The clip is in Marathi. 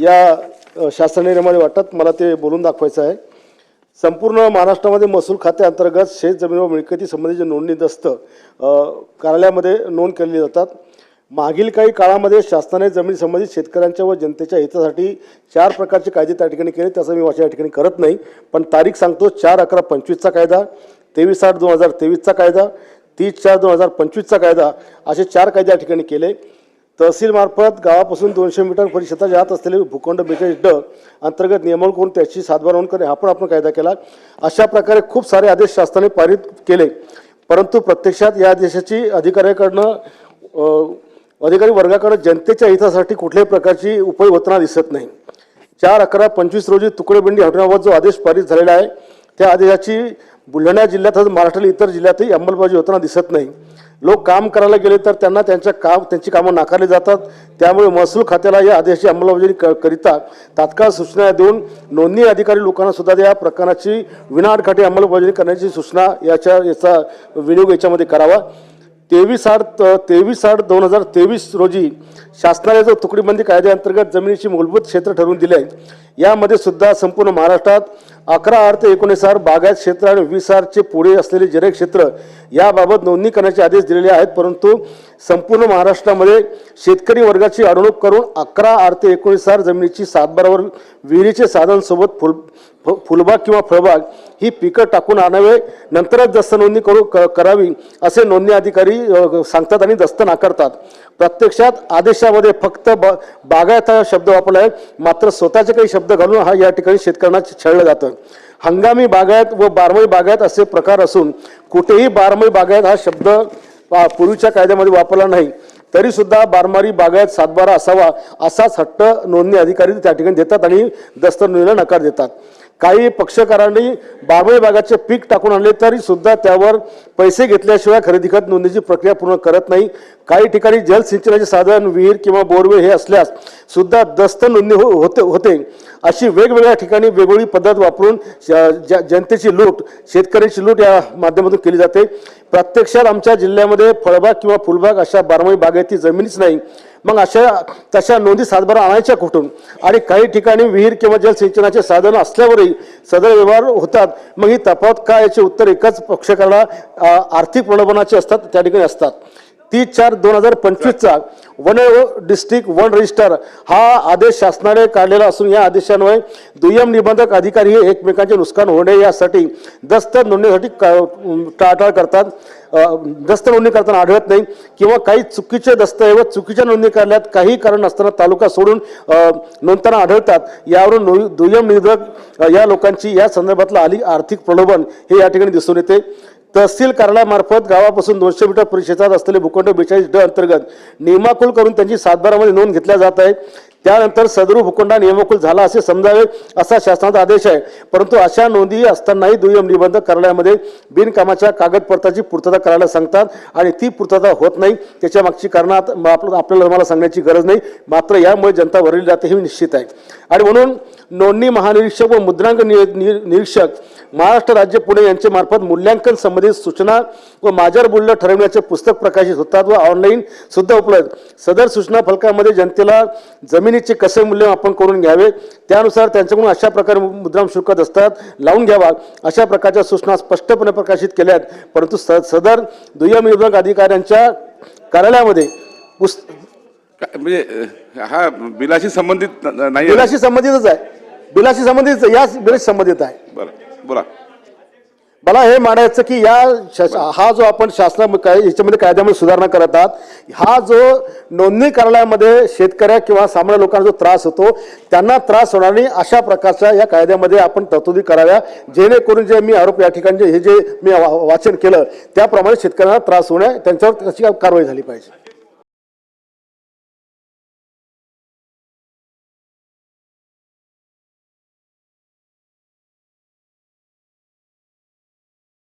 या शासन निर्णयामध्ये वाटत मला ते बोलून दाखवायचं आहे। संपूर्ण महाराष्ट्रामध्ये महसूल खाते अंतर्गत शेत जमीन व मिळकती संबंधीची नोंदणी दस्त कार्यालयामध्ये नोंद केली जातात। मागील काही काळामध्ये शासनाने जमीन संबंधित शेतकऱ्यांच्या व जनतेच्या हितासाठी 4 प्रकारचे कायदे त्या ठिकाणी केले, त्याचा मी वाचा या ठिकाणी करत नाही, पण तारीख सांगतो। 4/11/25 चा कायदा, 23/8/2023 चा कायदा, 30/4/2025 चा कायदा, असे 4 कायदे या ठिकाणी केले। तहसील मार्फत गावापासून 200 मीटर परिसराच्या आत असलेले भूखंड 42D अंतर्गत नियमावली करून त्याची सातबारा नोंद करणे हा पण आपण कायदा केला। अशा प्रकारे खूप सारे आदेश शासनाने पारित केले, परंतु प्रत्यक्षात या आदेशाची अधिकारी वर्गाकडे जनतेच्या हितासाठी कुठल्याही प्रकारची उपयोग होताना दिसत नाही। 4/11/25 रोजी तुकडेबंदी हटवण्याबाबत जो आदेश पारित झालेला आहे, त्या आदेशाची बुलढाणा जिल्ह्यात महाराष्ट्रातील इतर जिल्ह्यातही अंमलबजावणी होताना दिसत नाही। लोक काम करायला गेले तर त्यांना त्यांची कामं नाकारली जातात। त्यामुळे महसूल खात्याला या आदेशाची अंमलबजावणी करिता तात्काळ सूचना देऊन नोंदणी अधिकारी लोकांना सुद्धा या प्रकरणाची विनाअडखळी अंमलबजावणी करण्याची सूचना याचा विनियोग याच्यामध्ये करावा। 23/8/2023 रोजी शासनाने जो तुकडीबंदी कायद्याअंतर्गत जमिनीची मूलभूत क्षेत्र ठरवून दिले आहे, यामध्ये सुद्धा संपूर्ण महाराष्ट्रात 11R ते 19R बागायत क्षेत्र आणि 20R चे पुढे असलेले जरे क्षेत्र याबाबत नोंदणी करण्याचे आदेश दिलेले आहेत। परंतु संपूर्ण महाराष्ट्रामध्ये शेतकरी वर्गाची अडवणूक करून 11R ते 19R जमिनीची सातबारावर विहिरीचे साधन सोबत फुलबाग किंवा फळबाग ही पिकं टाकून आणावे, नंतरच दस्त नोंदणी करावी असे नोंदणी अधिकारी सांगतात आणि दस्त नाकारतात। प्रत्यक्षात आदेशामध्ये फक्त बागायत हा शब्द वापरला आहे, मात्र स्वतःचे काही शब्द घालून हा या ठिकाणी शेतकऱ्यांना छळलं जातं। हंगामी बागायत व बारमाही बागायत असे प्रकार असून कुठेही बारमाही बागायत हा शब्द पूर्वीच्या कायद्यामध्ये वापरला नाही, तरी सुद्धा बारमाही बागायत सातबारा असावा असाच हट्ट नोंदणी अधिकारी त्या ठिकाणी देतात आणि दस्त नोंदणीला नकार देतात। काही पक्षकारांनी बारमाही बागाचे पीक टाकून आणले तरी सुद्धा त्यावर पैसे घेतल्याशिवाय खरेदी खत नोंदणीची प्रक्रिया पूर्ण करत नाही। काही ठिकाणी जलसिंचनाचे साधन विहीर किंवा बोरवेल हे असल्यास सुद्धा दस्त नोंदणी होते। अशी वेगवेगळ्या ठिकाणी वेगवेगळी पद्धत वापरून जनतेची लूट, शेतकऱ्यांची लूट या माध्यमातून केली जाते। प्रत्यक्षात आमच्या जिल्ह्यामध्ये फळबाग किंवा फुलबाग अशा बारमाही बागायती जमिनीच नाही, मग तशा नोंदी सातबारा आणायच्या कुठून? आणि काही ठिकाणी विहीर किंवा जलसिंचनाचे साधन असल्यावरही सदर व्यवहार होतात, मग ही तफावत काय? याचे उत्तर एकच पक्षकाराला आर्थिक प्रलोभनाचे असतात, त्या ठिकाणी असतात। 30/4/2025 चा वन डिस्ट्रिक्ट वन रजिस्टर हा आदेश शासनाने काढलेला असून या आदेशान्वये दुय्यम निबंधक अधिकारी हे एकमेकांचे नुकसान होणे यासाठी दस्त नोंदणीसाठी टाळाटाळ करतात। दस्त नोंदणी करताना आढळत नाही किंवा काही चुकीचे दस्तऐवज चुकीच्या नोंदणी करण्यात काही कारण नसताना तालुका सोडून नोंदताना आढळतात। यावरून दुय्यम निबंधक या लोकांची या संदर्भातला आर्थिक प्रलोभन हे या ठिकाणी दिसून येते। तहसील कार्यालयामार्फत गावापासून 200 मीटर परिसरात असलेले भूखंड 42D अंतर्गत नियमाकुल करून त्यांची सातबारामध्ये नोंद घेतल्या जात आहे। त्यानंतर सदरू भूखंड नियमाकुल झाला असे समजावे असा शासनाचा आदेश आहे, परंतु अशा नोंदी असतानाही दुय्यम निबंधक कार्यालयामध्ये बिनकामाच्या कागदपत्राची पूर्तता करायला सांगतात आणि ती पूर्तता होत नाही। त्याच्या मागची कारणं आपल्याला मला सांगण्याची गरज नाही, मात्र यामुळे जनता वरली जाते हे निश्चित आहे। आणि म्हणून नोंदणी महानिरीक्षक व मुद्रांक निरीक्षक महाराष्ट्र राज्य पुणे यांच्या मार्फत मूल्यांकन संबंधित सूचना व माजर मूल्य ठरवण्याचे पुस्तक प्रकाशित होतात व ऑनलाईन सुद्धा उपलब्ध। सदर सूचना फलकामध्ये जनतेला जमिनीचे कसे मूल्यमापन करून घ्यावे, त्यानुसार त्यांच्याकडून अशा प्रकारे मुद्रांक शुल्क दस्तात लावून घ्यावा अशा प्रकारच्या सूचना स्पष्टपणे प्रकाशित केल्या आहेत। परंतु सदर दुय्यम निबंधक अधिकाऱ्यांच्या कार्यालयामध्ये म्हणजे हा बिलाशी संबंधित नाही, बिलाशी संबंधितच आहे, बिलाशी संबंधित याच बिलाशी संबंधित आहे। बरं, बोला। मला हे मांडायचं की हा जो आपण याच्यामध्ये कायद्यामध्ये सुधारणा करत आहात, हा जो नोंदणी कार्यालयामध्ये शेतकऱ्या किंवा सामान्य लोकांना जो त्रास होतो त्यांना त्रास होणार नाही अशा प्रकारच्या या कायद्यामध्ये आपण तरतुदी कराव्या, जेणेकरून जे मी आरोप या ठिकाणी हे जे मी वाचन केलं त्याप्रमाणे शेतकऱ्यांना त्रास होऊ नये, त्यांच्यावर त्याची कारवाई झाली पाहिजे।